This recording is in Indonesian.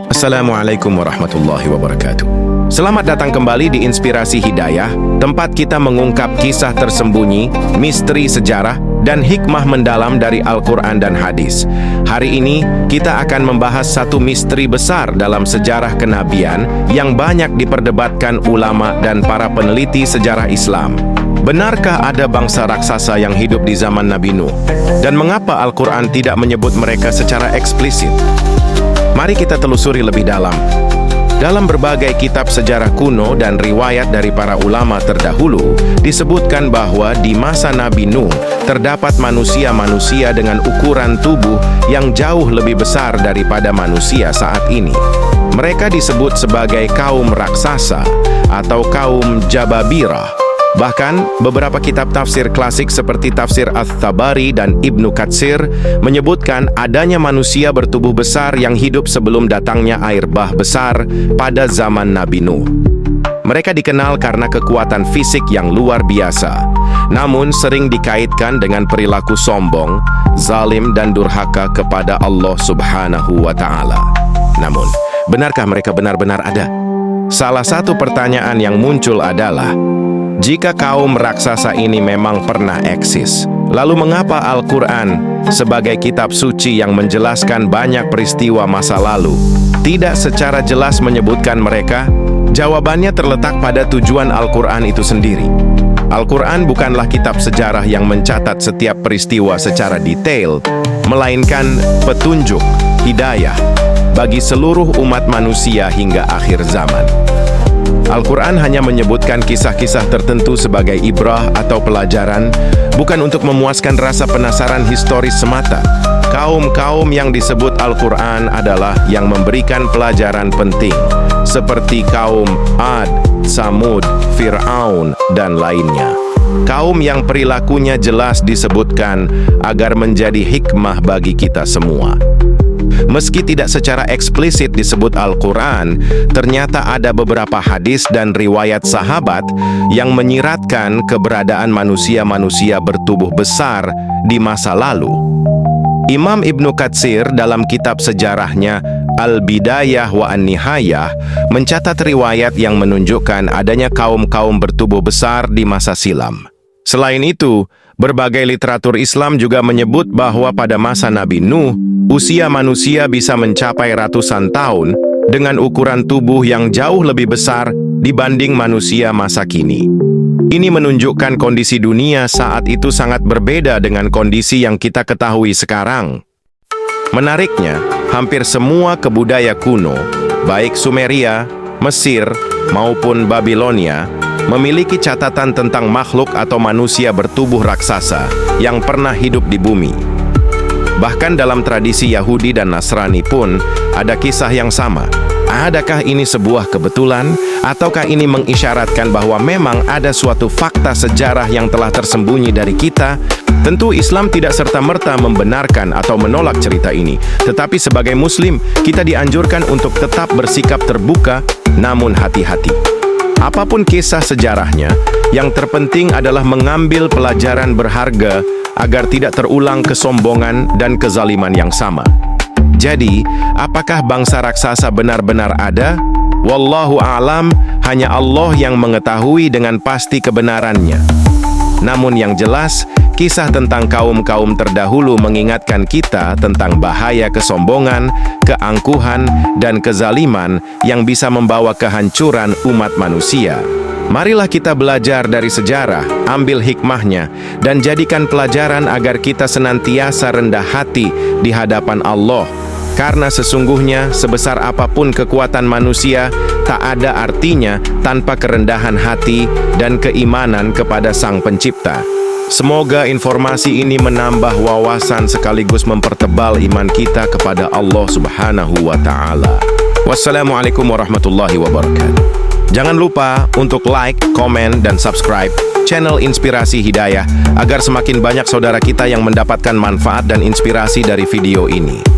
Assalamualaikum warahmatullahi wabarakatuh. Selamat datang kembali di Inspirasi Hidayah, tempat kita mengungkap kisah tersembunyi, misteri sejarah, dan hikmah mendalam dari Al-Quran dan hadis. Hari ini, kita akan membahas satu misteri besar dalam sejarah kenabian yang banyak diperdebatkan ulama dan para peneliti sejarah Islam. Benarkah ada bangsa raksasa yang hidup di zaman Nabi Nuh? Dan mengapa Al-Quran tidak menyebut mereka secara eksplisit? Mari kita telusuri lebih dalam. Dalam berbagai kitab sejarah kuno dan riwayat dari para ulama terdahulu, disebutkan bahwa di masa Nabi Nuh terdapat manusia-manusia dengan ukuran tubuh yang jauh lebih besar daripada manusia saat ini. Mereka disebut sebagai kaum raksasa atau kaum Jababirah. Bahkan, beberapa kitab tafsir klasik seperti tafsir Ats-Tabari dan Ibnu Katsir menyebutkan adanya manusia bertubuh besar yang hidup sebelum datangnya air bah besar pada zaman Nabi Nuh. Mereka dikenal karena kekuatan fisik yang luar biasa, namun sering dikaitkan dengan perilaku sombong, zalim dan durhaka kepada Allah Subhanahu wa Ta'ala. Namun, benarkah mereka benar-benar ada? Salah satu pertanyaan yang muncul adalah, jika kaum raksasa ini memang pernah eksis, lalu mengapa Al-Quran sebagai kitab suci yang menjelaskan banyak peristiwa masa lalu tidak secara jelas menyebutkan mereka? Jawabannya terletak pada tujuan Al-Quran itu sendiri. Al-Quran bukanlah kitab sejarah yang mencatat setiap peristiwa secara detail, melainkan petunjuk, hidayah, bagi seluruh umat manusia hingga akhir zaman. Al-Quran hanya menyebutkan kisah-kisah tertentu sebagai ibrah atau pelajaran, bukan untuk memuaskan rasa penasaran historis semata. Kaum-kaum yang disebut Al-Quran adalah yang memberikan pelajaran penting, seperti kaum Ad, Samud, Fir'aun, dan lainnya. Kaum yang perilakunya jelas disebutkan agar menjadi hikmah bagi kita semua. Meski tidak secara eksplisit disebut Al-Quran, ternyata ada beberapa hadis dan riwayat sahabat yang menyiratkan keberadaan manusia-manusia bertubuh besar di masa lalu. Imam Ibnu Katsir dalam kitab sejarahnya Al-Bidayah wa An-Nihayah mencatat riwayat yang menunjukkan adanya kaum-kaum bertubuh besar di masa silam. Selain itu, berbagai literatur Islam juga menyebut bahwa pada masa Nabi Nuh, usia manusia bisa mencapai ratusan tahun dengan ukuran tubuh yang jauh lebih besar dibanding manusia masa kini. Ini menunjukkan kondisi dunia saat itu sangat berbeda dengan kondisi yang kita ketahui sekarang. Menariknya, hampir semua kebudayaan kuno, baik Sumeria, Mesir, maupun Babilonia, memiliki catatan tentang makhluk atau manusia bertubuh raksasa yang pernah hidup di bumi. Bahkan dalam tradisi Yahudi dan Nasrani pun ada kisah yang sama. Adakah ini sebuah kebetulan, ataukah ini mengisyaratkan bahwa memang ada suatu fakta sejarah yang telah tersembunyi dari kita? Tentu Islam tidak serta-merta membenarkan atau menolak cerita ini, tetapi sebagai Muslim, kita dianjurkan untuk tetap bersikap terbuka, namun hati-hati. Apapun kisah sejarahnya, yang terpenting adalah mengambil pelajaran berharga agar tidak terulang kesombongan dan kezaliman yang sama. Jadi, apakah bangsa raksasa benar-benar ada? Wallahu a'lam, hanya Allah yang mengetahui dengan pasti kebenarannya. Namun yang jelas, kisah tentang kaum-kaum terdahulu mengingatkan kita tentang bahaya kesombongan, keangkuhan, dan kezaliman yang bisa membawa kehancuran umat manusia. Marilah kita belajar dari sejarah, ambil hikmahnya, dan jadikan pelajaran agar kita senantiasa rendah hati di hadapan Allah. Karena sesungguhnya sebesar apapun kekuatan manusia, tak ada artinya tanpa kerendahan hati dan keimanan kepada Sang Pencipta. Semoga informasi ini menambah wawasan sekaligus mempertebal iman kita kepada Allah Subhanahu wa Ta'ala. Wassalamualaikum warahmatullahi wabarakatuh. Jangan lupa untuk like, komen, dan subscribe channel Inspirasi Hidayah agar semakin banyak saudara kita yang mendapatkan manfaat dan inspirasi dari video ini.